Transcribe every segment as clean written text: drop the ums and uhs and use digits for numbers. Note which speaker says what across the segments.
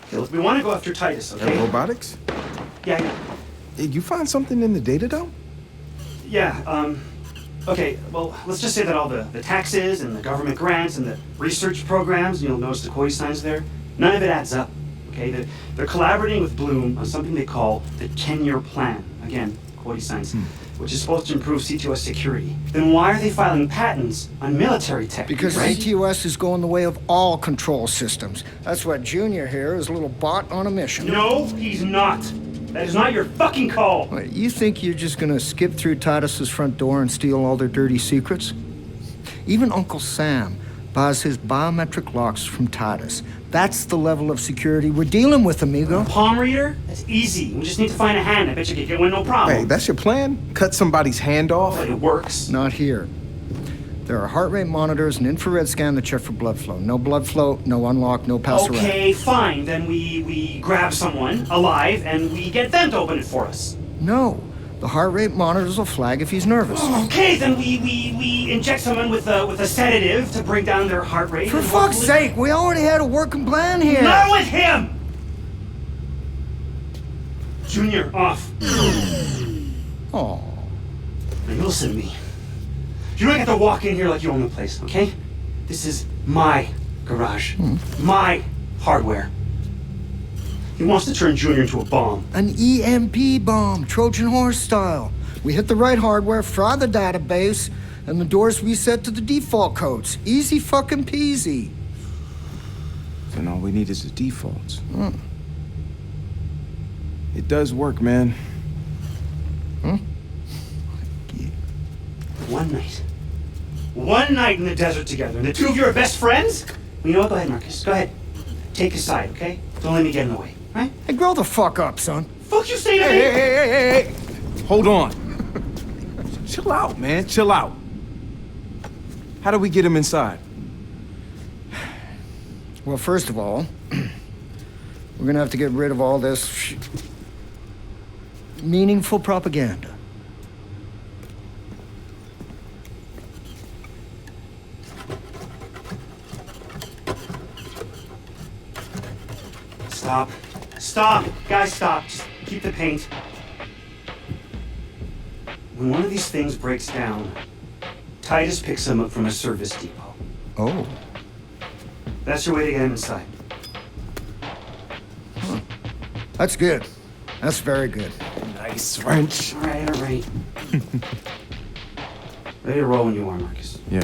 Speaker 1: Okay, look, we want to go after Titus, okay?
Speaker 2: Robotics?
Speaker 1: Yeah.
Speaker 2: Did you find something in the data, though?
Speaker 1: Yeah, okay, well, let's just say that all the taxes and the government grants and the research programs, you'll notice the koi signs there, none of it adds up, okay? They're collaborating with Blume on something they call the 10-year plan. Again, koi signs. Which is supposed to improve ctOS security. Then why are they filing patents on military tech?
Speaker 3: Because
Speaker 1: right?
Speaker 3: ctOS is going the way of all control systems. That's why Junior here is a little bot on a mission.
Speaker 1: No, he's not. That is not your fucking call.
Speaker 3: Wait, you think you're just gonna skip through Titus's front door and steal all their dirty secrets? Even Uncle Sam buys his biometric locks from Titus. That's the level of security we're dealing with, amigo.
Speaker 1: Palm reader? That's easy. We just need to find a hand. I bet you could get one, no problem.
Speaker 2: Hey, that's your plan? Cut somebody's hand off?
Speaker 1: But it works.
Speaker 3: Not here. There are heart rate monitors and infrared scan that check for blood flow. No blood flow, no unlock, no pass around.
Speaker 1: Okay, fine. Then we grab someone alive and we get them to open it for us.
Speaker 3: No. The heart rate monitors will flag if he's nervous.
Speaker 1: Okay, then we inject someone with a sedative to bring down their heart rate.
Speaker 3: For fuck's sake, we already had a working plan here.
Speaker 1: Not with him! Junior, off.
Speaker 3: Oh.
Speaker 1: Now you listen to me. You don't get to walk in here like you own the place, okay? This is my garage. My hardware. He wants to turn Junior into a bomb.
Speaker 3: An EMP bomb, Trojan horse style. We hit the right hardware, fry the database, and the doors reset to the default codes. Easy fucking peasy.
Speaker 2: Then all we need is the defaults. It does work, man.
Speaker 1: One night. One night in the desert together, and the two of you are best friends? Well, you know what? Go ahead, Marcus. Go ahead. Take his side, okay? Don't let me get in the way, right?
Speaker 3: Hey, grow the fuck up, son.
Speaker 1: Fuck you say to me?
Speaker 2: Hey. Hold on. Chill out, man. Chill out. How do we get him inside?
Speaker 3: Well, first of all, we're gonna have to get rid of all this meaningful propaganda.
Speaker 1: Stop. Stop. Guys, stop. Just keep the paint. When one of these things breaks down, Titus picks them up from a service depot.
Speaker 3: Oh.
Speaker 1: That's your way to get him inside.
Speaker 3: That's good. That's very good.
Speaker 2: Nice French.
Speaker 1: All right. Ready to roll when you are, Marcus.
Speaker 2: Yeah.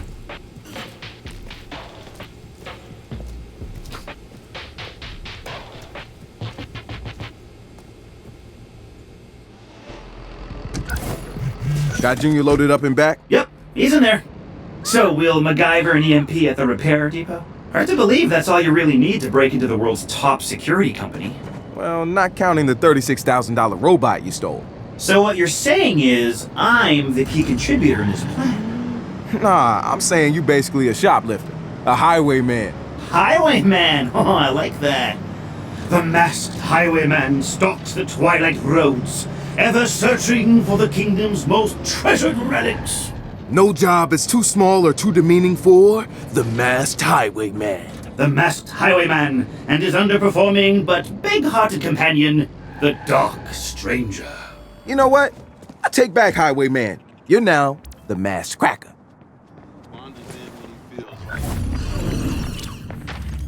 Speaker 2: Got Junior loaded up and back?
Speaker 4: Yep, he's in there. So, we'll MacGyver an EMP at the repair depot? Hard to believe that's all you really need to break into the world's top security company.
Speaker 2: Well, not counting the $36,000 robot you stole.
Speaker 4: So what you're saying is, I'm the key contributor in this plan.
Speaker 2: Nah, I'm saying you basically a shoplifter. A highwayman.
Speaker 4: Highwayman! Oh, I like that.
Speaker 1: The masked highwayman stalks the twilight roads, ever searching for the kingdom's most treasured relics.
Speaker 2: No job is too small or too demeaning for the masked highwayman.
Speaker 1: The masked highwayman and his underperforming but big-hearted companion, the Dark Stranger.
Speaker 2: You know what? I take back highwayman. You're now the masked cracker.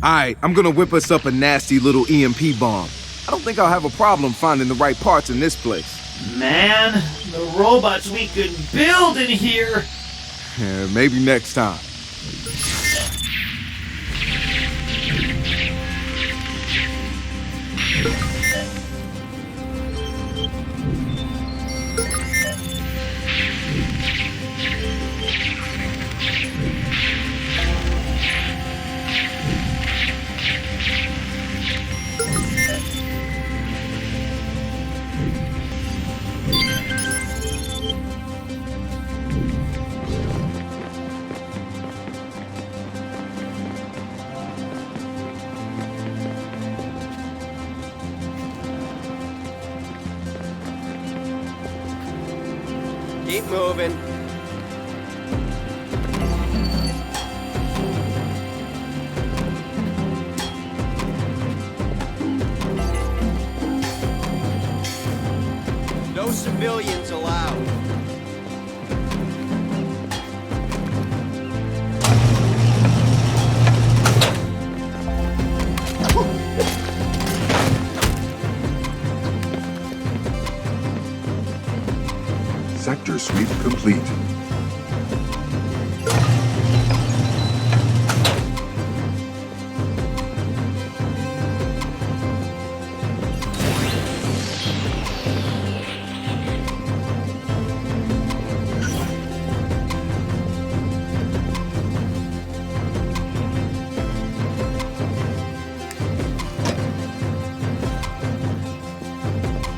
Speaker 2: Alright, I'm gonna whip us up a nasty little EMP bomb. I don't think I'll have a problem finding the right parts in this place.
Speaker 4: Man, the robots we could build in here!
Speaker 2: Yeah, maybe next time.
Speaker 5: Keep moving. civilians allowed.
Speaker 6: Sector sweep complete.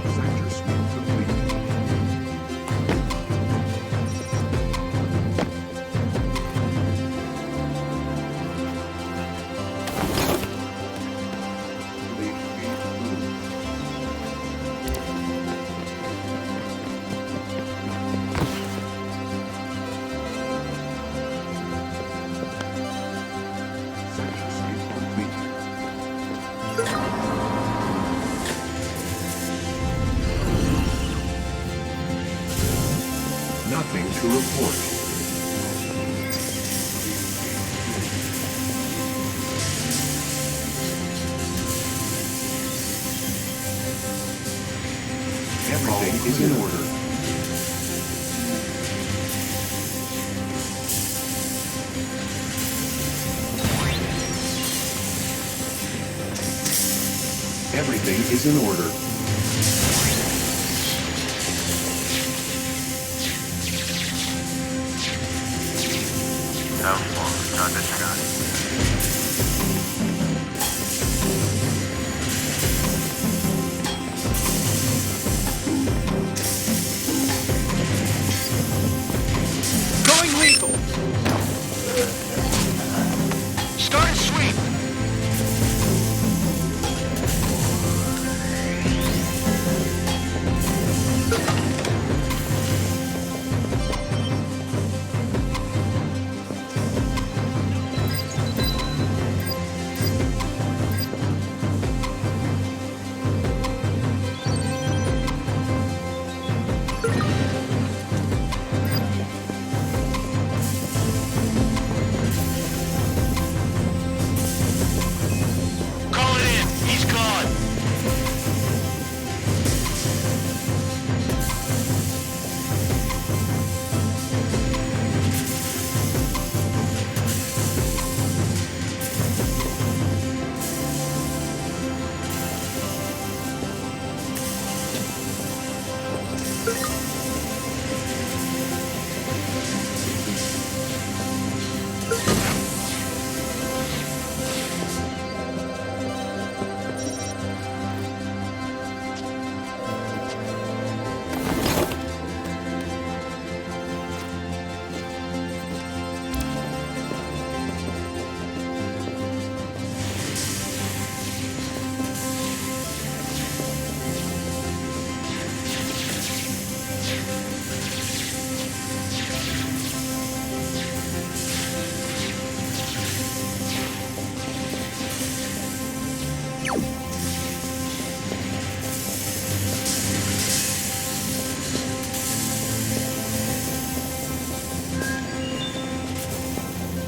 Speaker 6: Sector sweep complete. Sector sweep complete. Nothing to report. Everything is in order. Everything is in order.
Speaker 5: Going lethal. Start a sweep. Call it in. He's gone.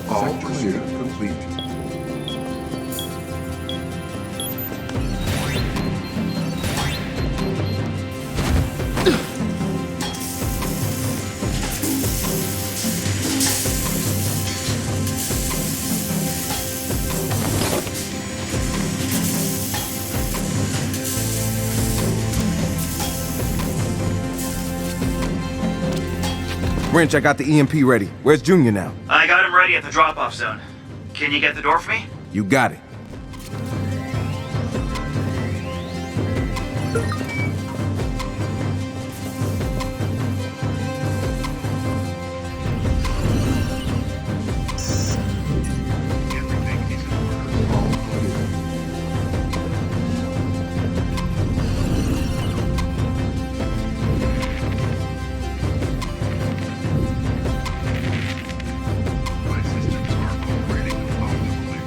Speaker 5: All clear. Complete.
Speaker 2: Wrench, I got the EMP ready. Where's Junior now?
Speaker 4: I got him ready at the drop-off zone. Can you get the door for me?
Speaker 2: You got it.
Speaker 6: My systems are operating optimally.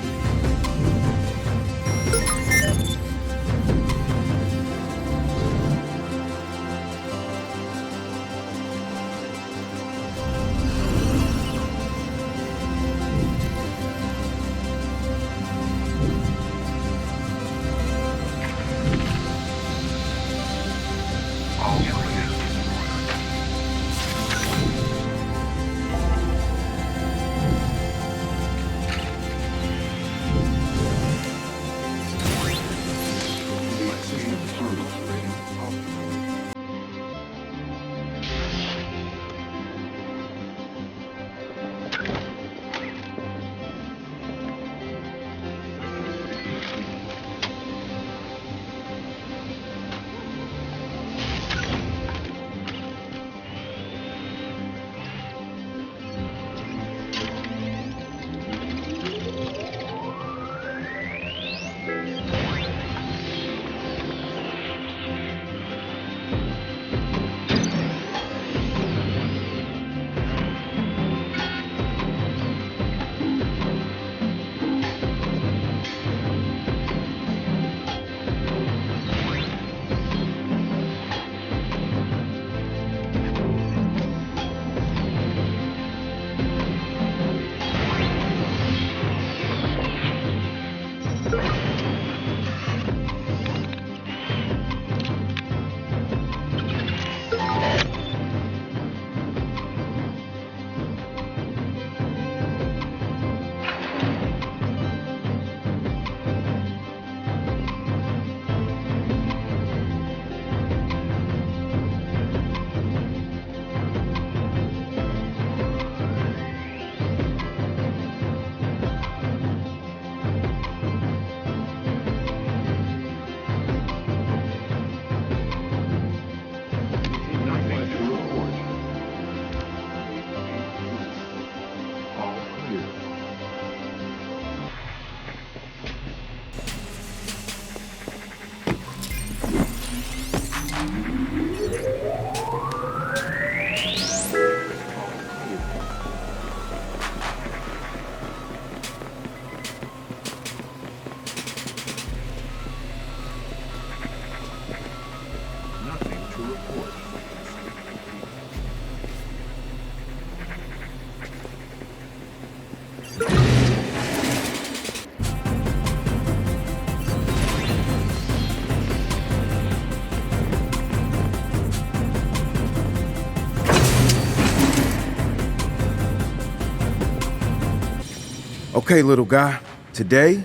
Speaker 2: Okay, little guy. Today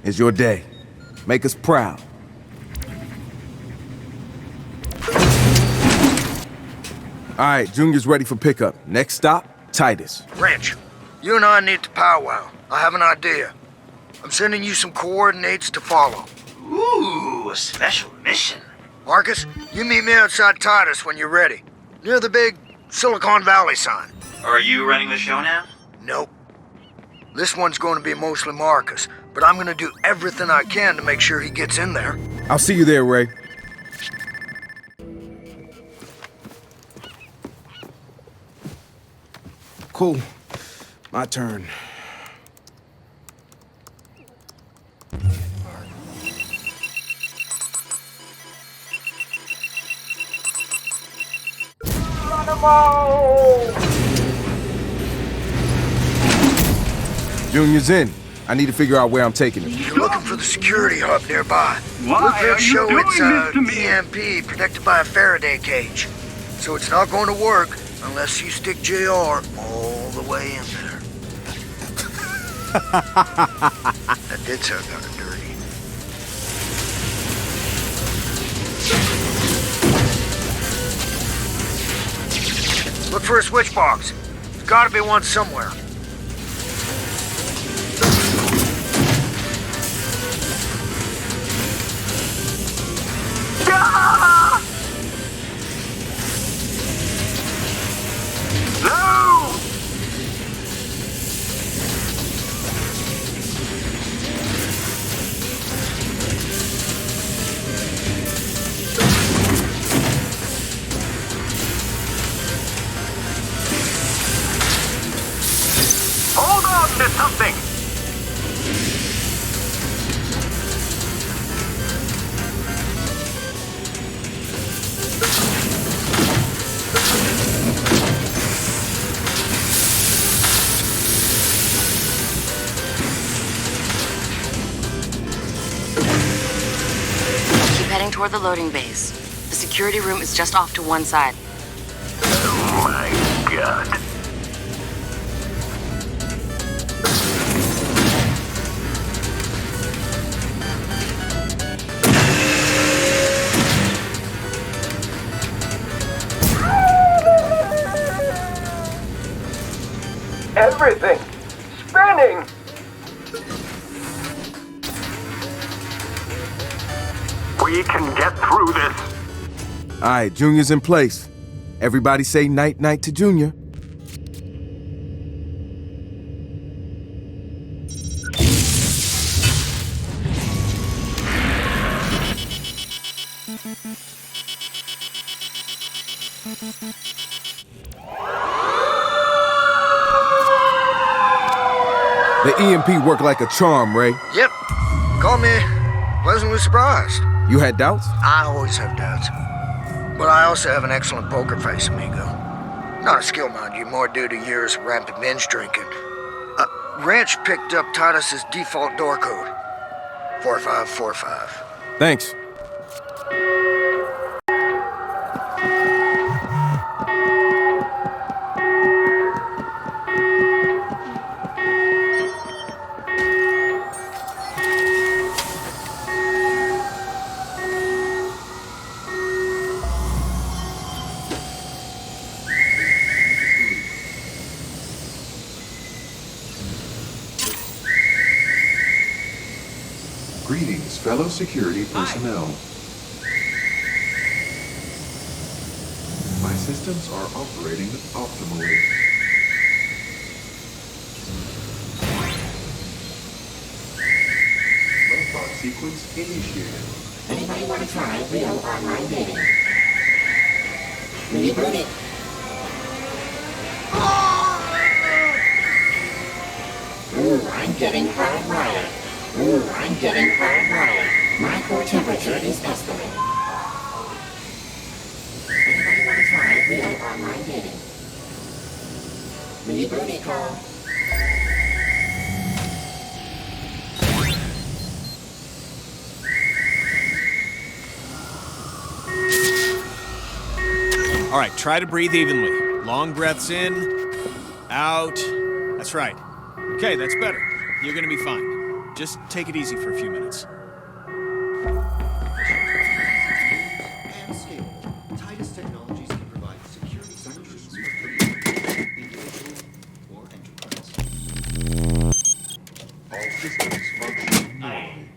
Speaker 2: is your day. Make us proud. All right, Junior's ready for pickup. Next stop, Titus.
Speaker 3: Wrench, you and I need to powwow. I have an idea. I'm sending you some coordinates to follow.
Speaker 4: Ooh, a special mission.
Speaker 3: Marcus, you meet me outside Titus when you're ready. Near the big Silicon Valley sign.
Speaker 4: Are you running the show now?
Speaker 3: Nope. This one's going to be mostly Marcus, but I'm going to do everything I can to make sure he gets in there.
Speaker 2: I'll see you there, Ray. Cool. My turn. Junior's in. I need to figure out where I'm taking him.
Speaker 3: You're looking for the security hub nearby.
Speaker 7: Why are you
Speaker 3: show
Speaker 7: doing
Speaker 3: it's
Speaker 7: this to me?
Speaker 3: EMP protected by a Faraday cage. So it's not going to work unless you stick JR all the way in there. That did sound kind of dirty. Look for a switch box. There's got to be one somewhere.
Speaker 7: No! Hold on to something!
Speaker 8: Heading toward the loading base. The security room is just off to one side.
Speaker 7: Oh my god. Everything spinning! We can get through this.
Speaker 2: All right, Junior's in place. Everybody say night-night to Junior. The EMP worked like a charm, Ray.
Speaker 3: Yep. Call me pleasantly surprised.
Speaker 2: You had doubts?
Speaker 3: I always have doubts. But I also have an excellent poker face, amigo. Not a skill, mind you, more due to years of rampant binge drinking. Wrench picked up Titus's default door code. 4545.
Speaker 2: Thanks.
Speaker 6: Greetings, fellow security personnel. My systems are operating optimally. Robot sequence initiated.
Speaker 9: Anybody want to try real online dating? Reboot it. Ooh, I'm getting hardwired. Ooh, I'm getting hardwired. My core temperature is escalating. Anybody want to try real online dating? Reboot it, Cole.
Speaker 10: All right, try to breathe evenly. Long breaths in, out. That's right. Okay, that's better. You're gonna be fine. Just take it easy for a few minutes.
Speaker 3: And scalable. Titus Technologies can provide security solutions for individual or enterprise.
Speaker 6: All systems function normally.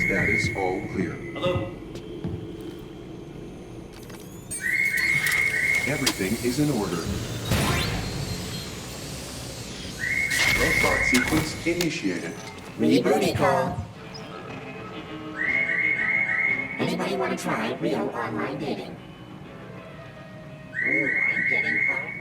Speaker 6: Status all clear.
Speaker 4: Hello?
Speaker 6: Everything is in order. Robot sequence initiated.
Speaker 9: Rebooty call. Anybody want to try real online dating? Ooh, I'm getting hard.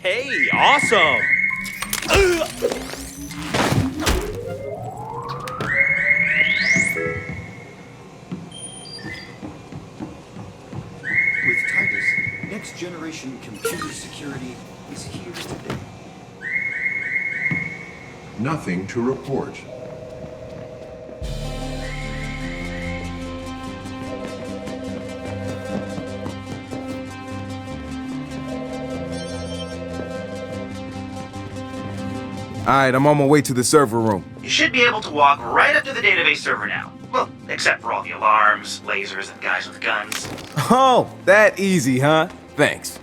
Speaker 10: Hey, awesome!
Speaker 3: With Titus, next generation computer security is here today.
Speaker 6: Nothing to report.
Speaker 2: All right, I'm on my way to the server room.
Speaker 4: You should be able to walk right up to the database server now. Well, except for all the alarms, lasers, and guys with guns.
Speaker 2: Oh, that easy, huh? Thanks.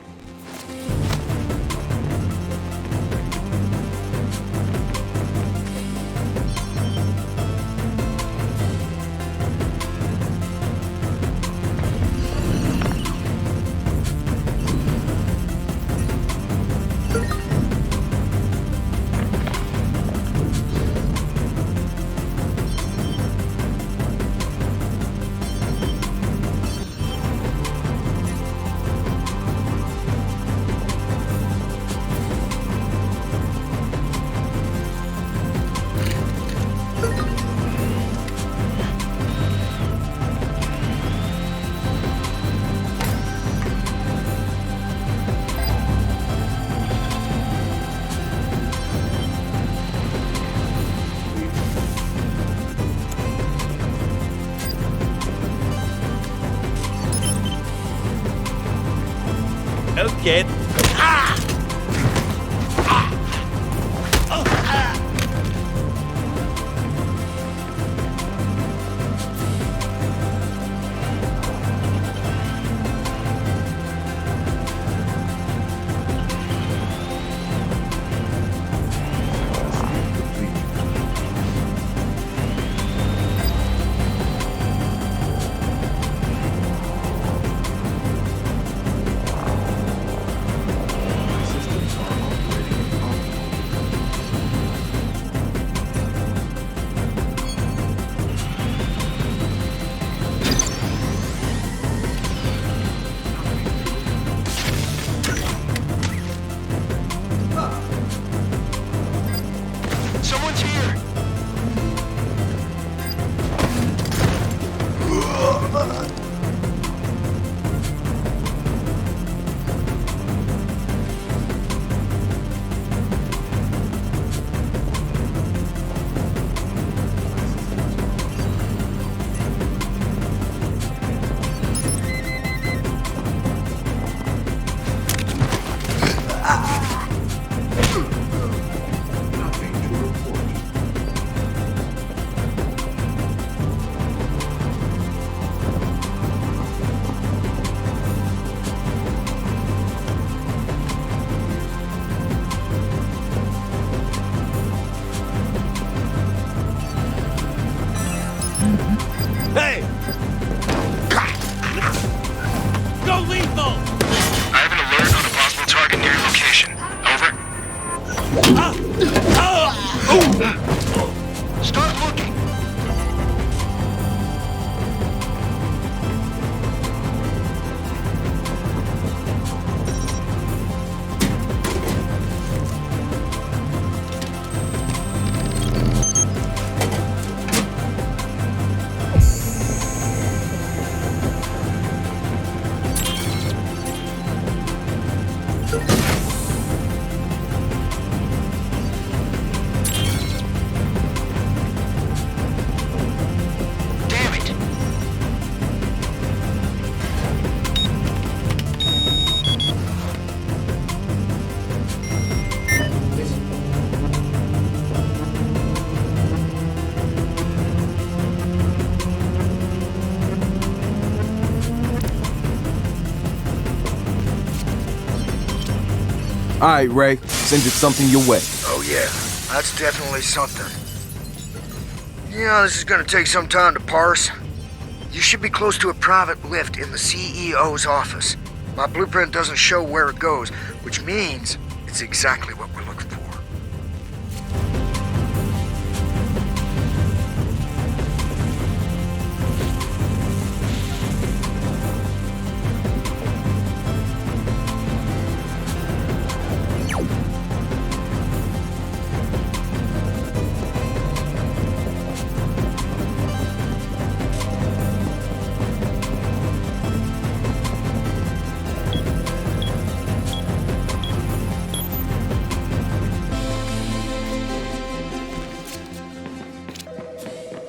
Speaker 10: Okay. Hey! Go lethal!
Speaker 5: I have an alert on a possible target near your location. Over. Start looking.
Speaker 2: All right, Ray, sending something your way.
Speaker 3: Oh yeah, that's definitely something. Yeah, this is gonna take some time to parse. You should be close to a private lift in the CEO's office. My blueprint doesn't show where it goes, which means it's exactly what we're looking for.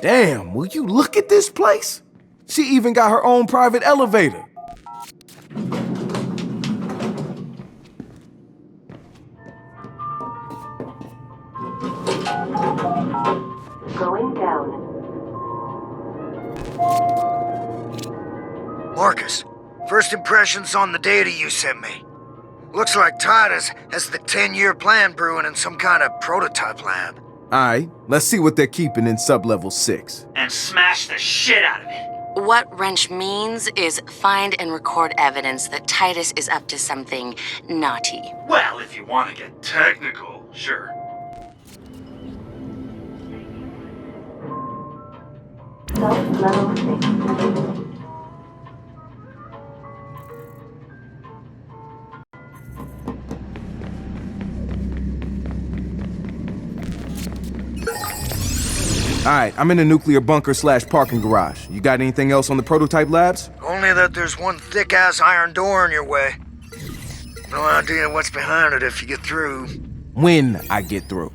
Speaker 2: Damn, will you look at this place? She even got her own private elevator.
Speaker 11: Going down.
Speaker 3: Marcus, first impressions on the data you sent me. Looks like Titus has the 10-year plan brewing in some kind of prototype lab.
Speaker 2: Alright, let's see what they're keeping in sub-level 6.
Speaker 4: And smash the shit out of it.
Speaker 8: What wrench means is find and record evidence that Titus is up to something naughty.
Speaker 4: Well, if you want to get technical, sure.
Speaker 11: Level 6.
Speaker 2: Alright, I'm in the nuclear bunker/parking garage. You got anything else on the prototype labs?
Speaker 3: Only that there's one thick-ass iron door in your way. No idea what's behind it if you get through.
Speaker 2: When I get through.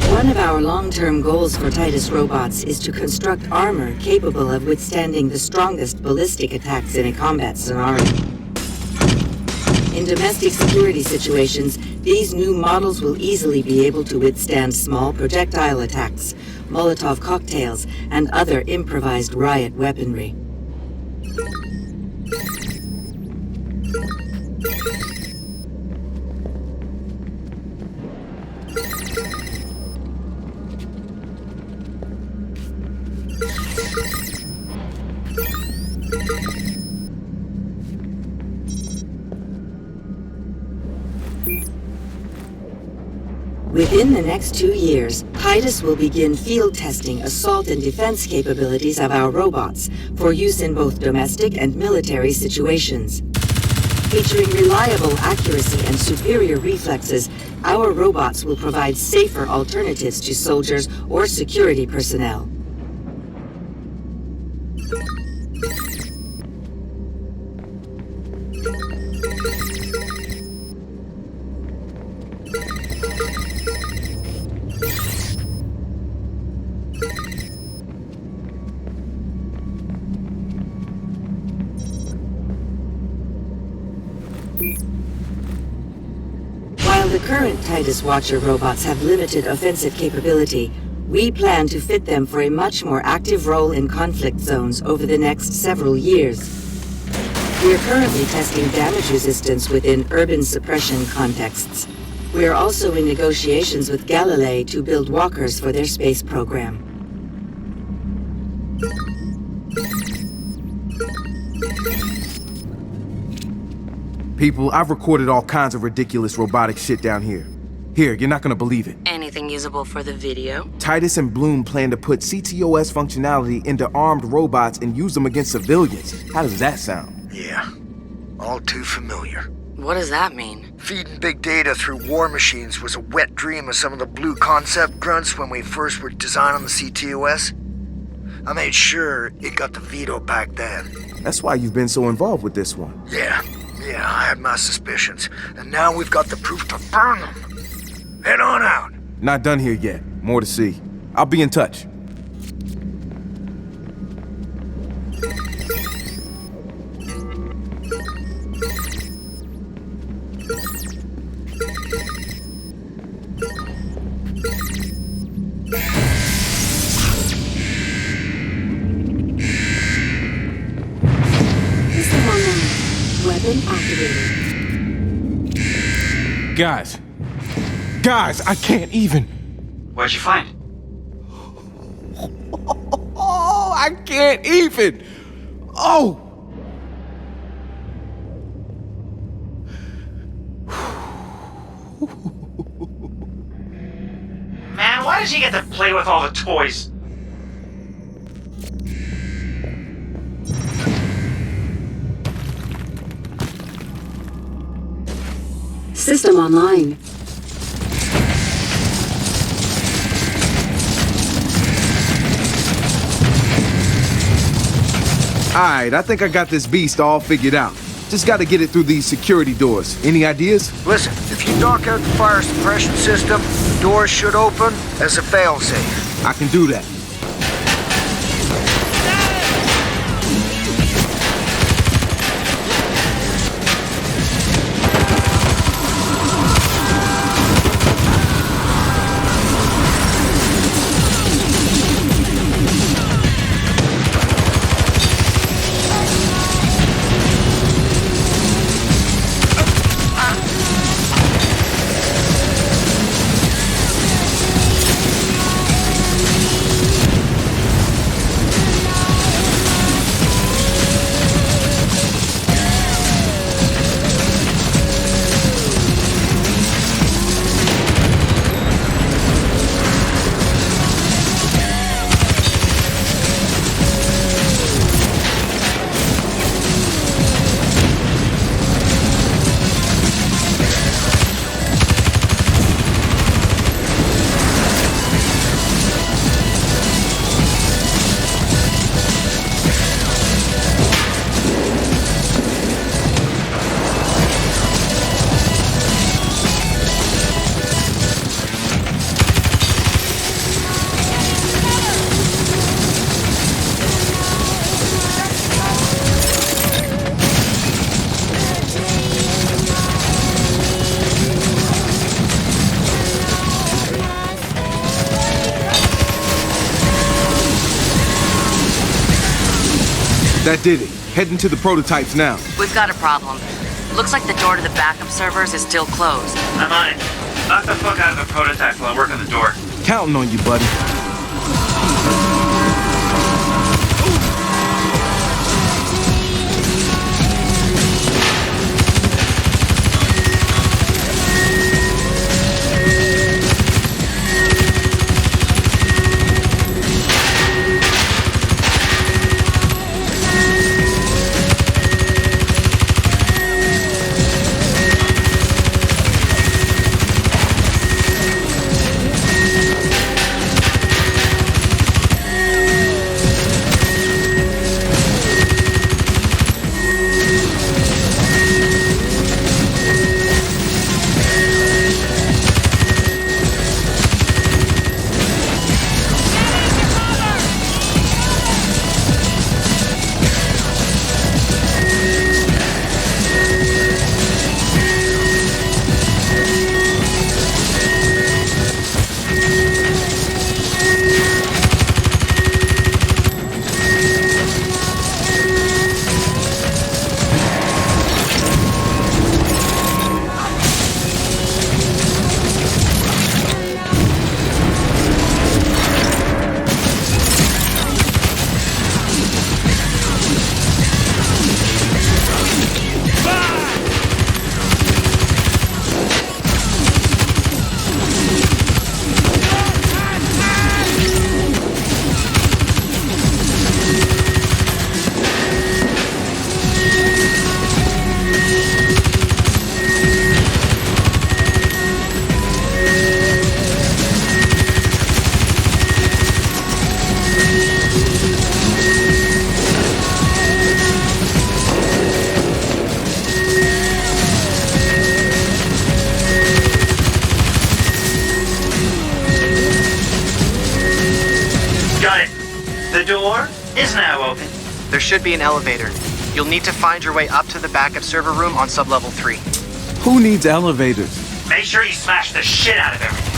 Speaker 11: One of our long-term goals for Titus robots is to construct armor capable of withstanding the strongest ballistic attacks in a combat scenario. In domestic security situations, these new models will easily be able to withstand small projectile attacks, Molotov cocktails, and other improvised riot weaponry. Within the next 2 years, Titus will begin field testing assault and defense capabilities of our robots for use in both domestic and military situations. Featuring reliable accuracy and superior reflexes, our robots will provide safer alternatives to soldiers or security personnel. While the current Titus Watcher robots have limited offensive capability, we plan to fit them for a much more active role in conflict zones over the next several years. We are currently testing damage resistance within urban suppression contexts. We are also in negotiations with Galilei to build walkers for their space program.
Speaker 2: People, I've recorded all kinds of ridiculous robotic shit down here. Here, you're not gonna believe it.
Speaker 8: Anything usable for the video?
Speaker 2: Titus and Blume plan to put ctOS functionality into armed robots and use them against civilians. How does that sound?
Speaker 3: Yeah, all too familiar.
Speaker 8: What does that mean?
Speaker 3: Feeding big data through war machines was a wet dream of some of the blue concept grunts when we first were designing the ctOS. I made sure it got the veto back then.
Speaker 2: That's why you've been so involved with this one.
Speaker 3: Yeah, I had my suspicions. And now we've got the proof to burn them. Head on out.
Speaker 2: Not done here yet. More to see. I'll be in touch.
Speaker 11: System online. Weapon activated.
Speaker 2: Guys, I can't even.
Speaker 4: What'd you find?
Speaker 2: Oh, I can't even. Oh.
Speaker 4: Man, why does he get to play with all the toys?
Speaker 11: System online.
Speaker 2: Alright, I think I got this beast all figured out. Just gotta get it through these security doors. Any ideas?
Speaker 3: Listen, if you knock out the fire suppression system, the doors should open as a failsafe.
Speaker 2: I can do that. That did it. Heading to the prototypes now.
Speaker 8: We've got a problem. Looks like the door to the backup servers is still closed.
Speaker 4: I'm on it. Knock the fuck out of the prototype while I work on the door.
Speaker 2: Counting on you, buddy.
Speaker 4: is now open.
Speaker 12: There should be an elevator. You'll need to find your way up to the backup server room on sublevel 3.
Speaker 2: Who needs elevators?
Speaker 4: Make sure you smash the shit out of everything.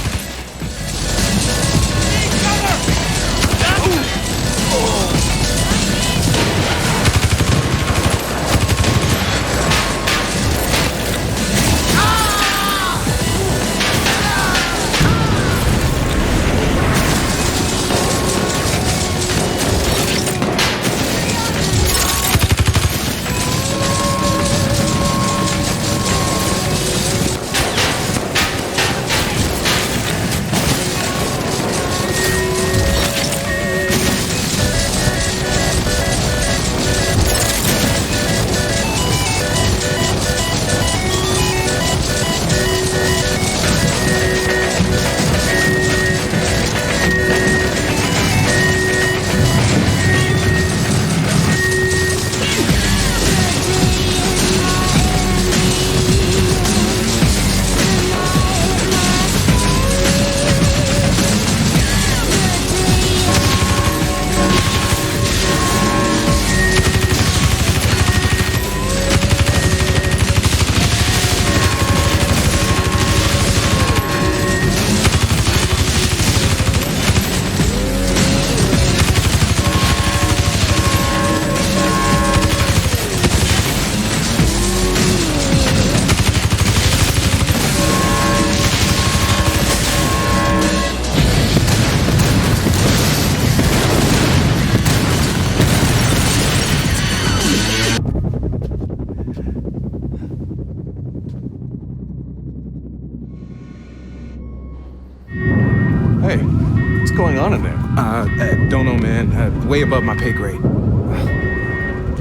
Speaker 2: Don't know, man. Way above my pay grade.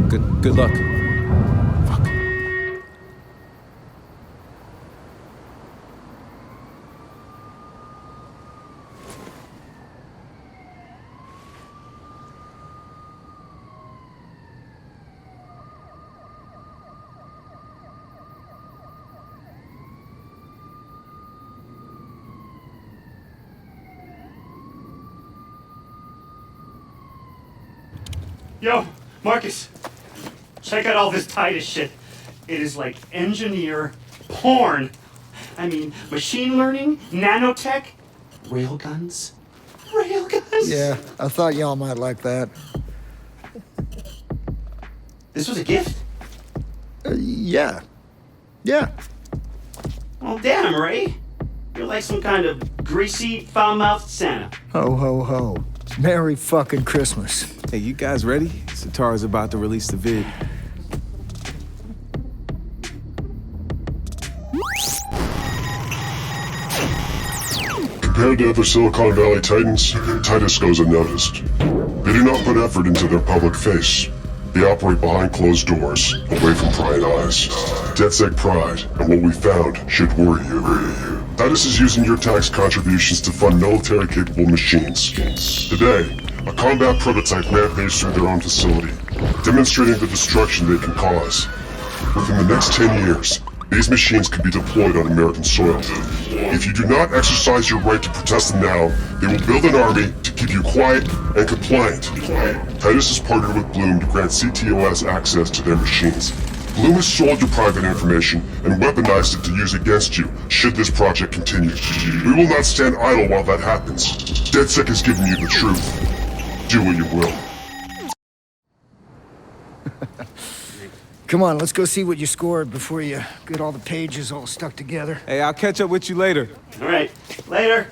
Speaker 2: Good luck. Fuck.
Speaker 1: Yo, Marcus, check out all this Titus shit. It is like engineer porn. I mean, machine learning, nanotech, railguns. Railguns?
Speaker 3: Yeah, I thought y'all might like that.
Speaker 1: This was a gift?
Speaker 3: Yeah.
Speaker 1: Well, damn, Ray. You're like some kind of greasy, foul-mouthed Santa.
Speaker 3: Ho, ho, ho. Merry fucking Christmas.
Speaker 2: Hey, you guys ready? Satara's about to release the vid.
Speaker 6: Compared to other Silicon Valley titans, Titus goes unnoticed. They do not put effort into their public face. They operate behind closed doors, away from prying eyes. DedSec pride, and what we found should worry you. Titus is using your tax contributions to fund military-capable machines. Today, a combat prototype rampaged through their own facility, demonstrating the destruction they can cause. Within the next 10 years, these machines could be deployed on American soil. If you do not exercise your right to protest them now, they will build an army to keep you quiet and compliant. Titus has partnered with Blume to grant ctOS access to their machines. Blume has sold your private information and weaponized it to use against you, should this project continue. We will not stand idle while that happens. DedSec has given you the truth. Do what you will.
Speaker 3: Come on, let's go see what you scored before you get all the pages all stuck together.
Speaker 2: Hey, I'll catch up with you later.
Speaker 1: All right, later.